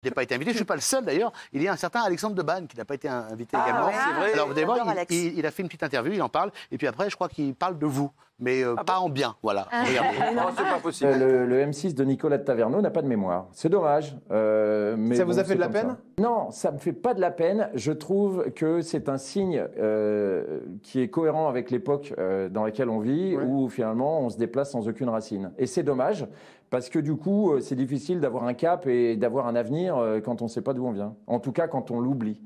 Il n'a pas été invité, je ne suis pas le seul d'ailleurs. Il y a un certain Alexandre Debanne qui n'a pas été invité également. Ouais, c'est vrai. Alors vous allez voir, il a fait une petite interview, il en parle, et puis après je crois qu'il parle de vous, mais pas en bien, voilà. Regardez. C'est pas possible. Le M6 de Nicolas de Taverneau n'a pas de mémoire. C'est dommage. Mais ça vous a fait de la peine? Non, ça me fait pas de la peine. Je trouve que c'est un signe qui est cohérent avec l'époque dans laquelle on vit, où finalement on se déplace sans aucune racine. Et c'est dommage. Parce que du coup, c'est difficile d'avoir un cap et d'avoir un avenir quand on ne sait pas d'où on vient. En tout cas, quand on l'oublie.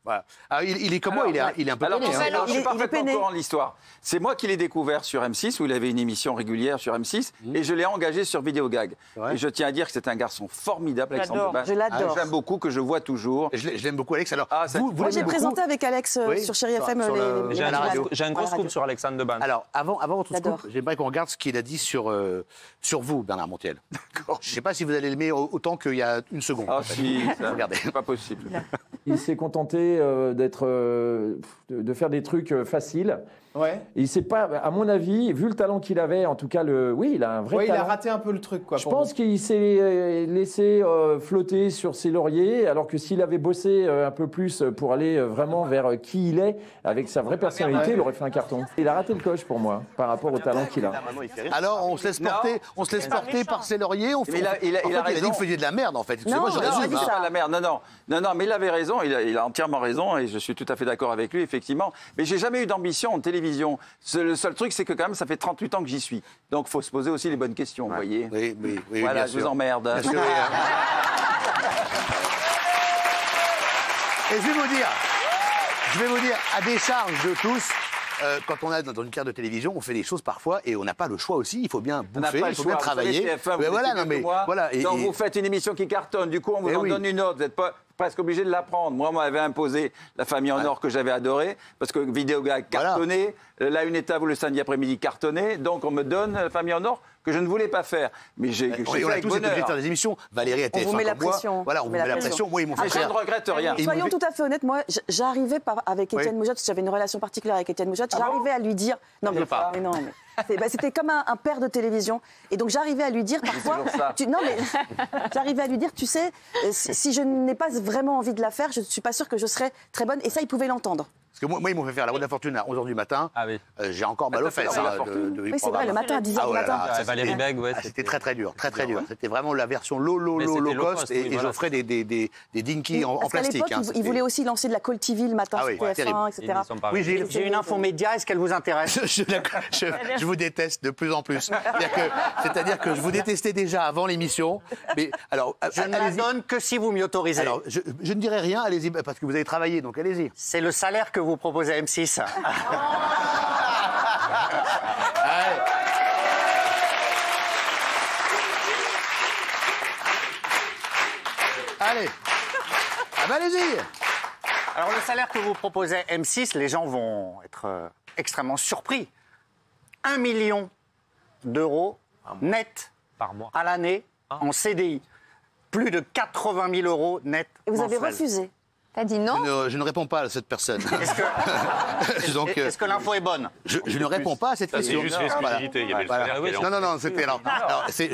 Voilà. Alors, il est comme moi, il est un peu alors, peiné, hein. alors, je suis parfaitement au courant de l'histoire. C'est moi qui l'ai découvert sur M6, où il avait une émission régulière sur M6, et je l'ai engagé sur Vidéogag. Et je tiens à dire que c'est un garçon formidable, Alexandre Debanne. Je l'adore. J'aime beaucoup, que je vois toujours. Je l'aime beaucoup, Alex. Alors, moi, j'ai présenté avec Alex sur Chéri FM J'ai un gros scoop sur Alexandre Debanne. Alors, avant votre scoop, j'aimerais qu'on regarde ce qu'il a dit sur vous, Bernard Montiel. Je ne sais pas si vous allez l'aimer autant qu'il y a une seconde. Ah si, regardez. C'est pas possible. Il s'est contenté de faire des trucs faciles. Ouais. Et il sait pas, à mon avis, vu le talent qu'il avait, en tout cas, il a un vrai talent. Il a raté un peu le truc, quoi. Je pense qu'il s'est laissé flotter sur ses lauriers, alors que s'il avait bossé un peu plus pour aller vraiment vers qui il est, avec sa vraie personnalité, il aurait fait un carton. Il a raté le coche pour moi, par rapport au talent qu'il a. Alors, on se laisse porter par ses lauriers. Il a dit que vous faisiez de la merde, en fait. Non, je résume. c'est pas la merde. Non, mais il avait raison. Il a entièrement raison, et je suis tout à fait d'accord avec lui, effectivement. Mais j'ai jamais eu d'ambition en télévision. Le seul truc, c'est que quand même, ça fait 38 ans que j'y suis. Donc, il faut se poser aussi les bonnes questions, vous voyez. Oui, voilà, je vous emmerde. Et je vais vous dire, à décharge de tous, quand on est dans une carte de télévision, on fait des choses parfois et on n'a pas le choix aussi. Il faut bien bouffer, il faut bien travailler. Donc, vous faites une émission qui cartonne. Du coup, on vous en donne une autre. Vous n'êtes pas presque obligé de la prendre. Moi, on m'avait imposé La Famille en Or que j'avais adoré parce que Vidéogag cartonnait, La Une Étape ou le samedi après-midi cartonnait. Donc, on me donne La Famille en Or que je ne voulais pas faire. Mais j'ai fait avec tous été obligés de faire des émissions. Valérie a été on vous met la pression. Voilà, on vous met la pression. Moi, ils m'ont fait je ne regrette rien. Soyons tout à fait honnêtes, moi, j'arrivais avec Étienne Moujotte, j'avais une relation particulière avec Étienne Moujotte, j'arrivais à lui dire... Non, mais non, mais c'était comme un père de télévision. Et donc, j'arrivais à lui dire parfois... J'arrivais à lui dire, tu sais, si je n'ai pas vraiment envie de la faire, je ne suis pas sûre que je serais très bonne. Et ça, il pouvait l'entendre. Parce que moi, ils m'ont fait faire la Roue de la Fortune à 11h du matin. Ah oui. J'ai encore mal aux fesses. Oui, c'est vrai, le matin à 10h du matin. Valérie Bègue, c'était très dur. C'était vraiment la version low cost. Et j'offrais des dinkies en plastique. Parce qu'à l'époque, ils voulaient aussi lancer de la Call TV le matin sur TF1, etc. Oui, j'ai une info média. Est-ce qu'elle vous intéresse? Je vous déteste de plus en plus. C'est-à-dire que je vous détestais déjà avant l'émission. Mais alors, je ne la donne que si vous m'y autorisez. Alors, je ne dirai rien, allez-y, parce que vous avez travaillé, donc allez-y. C'est le salaire que vous proposez à M6. Allez. Ah bah allez-y. Alors, le salaire que vous proposez à M6, les gens vont être extrêmement surpris. 1 million d'euros net par mois à l'année en CDI. Plus de 80 000 euros net. Et vous avez refusé? T'as dit non? Je ne réponds pas à cette personne. Est-ce que l'info est bonne? Je ne réponps pas à cette question. C'est juste l'exclusivité. Il y avait le salaire. Non, c'était...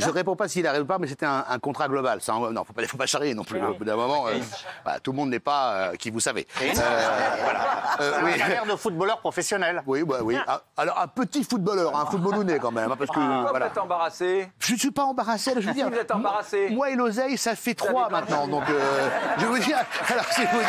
je ne réponds pas s'il arrive pas, mais c'était un contrat global. Non, faut pas charrier non plus. Au bout d'un moment, tout le monde n'est pas qui vous savez. Un salaire de footballeur professionnel. Oui. Alors, un petit footballeur, un footballounet quand même. Parce que, vous êtes embarrassé? Je ne suis pas embarrassé. Je veux dire, vous êtes embarrassé. Moi et l'oseille, ça fait 3 maintenant. Donc, je veux dire... Alors, c'est vous dire...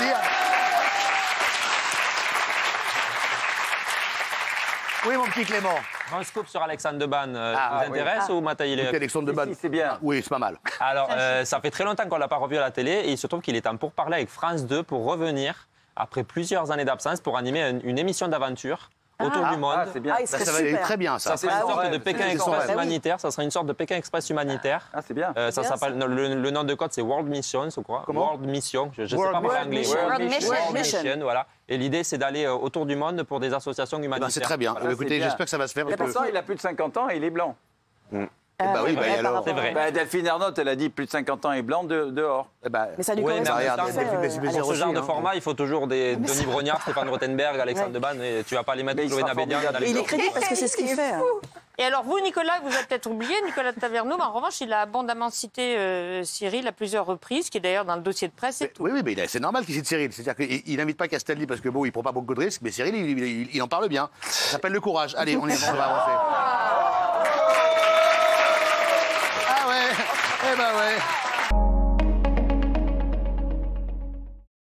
Oui, mon petit Clément. Un scoop sur Alexandre Debanne, vous intéresse ou Mataïlé? Alexandre Debanne, c'est bien. Oui, c'est pas mal. Alors, ça fait très longtemps qu'on ne l'a pas revu à la télé et il se trouve qu'il est en pourparlers avec France 2 pour revenir après plusieurs années d'absence pour animer une émission d'aventure autour du monde. C'est bien. Ça va aller très bien, ça. Ça sera une sorte de Pékin Express humanitaire. Ça sera une sorte de Pékin Express humanitaire. Ah, c'est bien. Ça s'appelle le nom de code, c'est World Mission, je crois. World Mission. Je ne sais pas parler anglais. World Mission. Voilà. Et l'idée, c'est d'aller autour du monde pour des associations humanitaires. C'est très bien. Écoutez, j'espère que ça va se faire. Pourtant, il a plus de 50 ans et il est blanc. Bah oui, alors. C'est vrai. Delphine Ernotte, elle a dit plus de 50 ans et blanc dehors. Mais ça lui correspond. Pour ce genre de format, il faut toujours des Denis Brognard, Stéphane Rothenberg, Alexandre Debanne, et tu vas pas les mettre Chloé Nabédian. Il est crédible parce que c'est ce qu'il fait. Et alors vous, Nicolas, vous avez peut-être oublié, Nicolas Taverneau, mais en revanche, il a abondamment cité Cyril à plusieurs reprises, qui est d'ailleurs dans le dossier de presse et tout. Oui, mais c'est normal qu'il cite Cyril. C'est-à-dire qu'il n'invite pas Castaldi parce que bon, il prend pas beaucoup de risques, mais Cyril, il en parle bien. Ça s'appelle le courage. Allez, on va avancer. Ah ouais, eh ben ouais.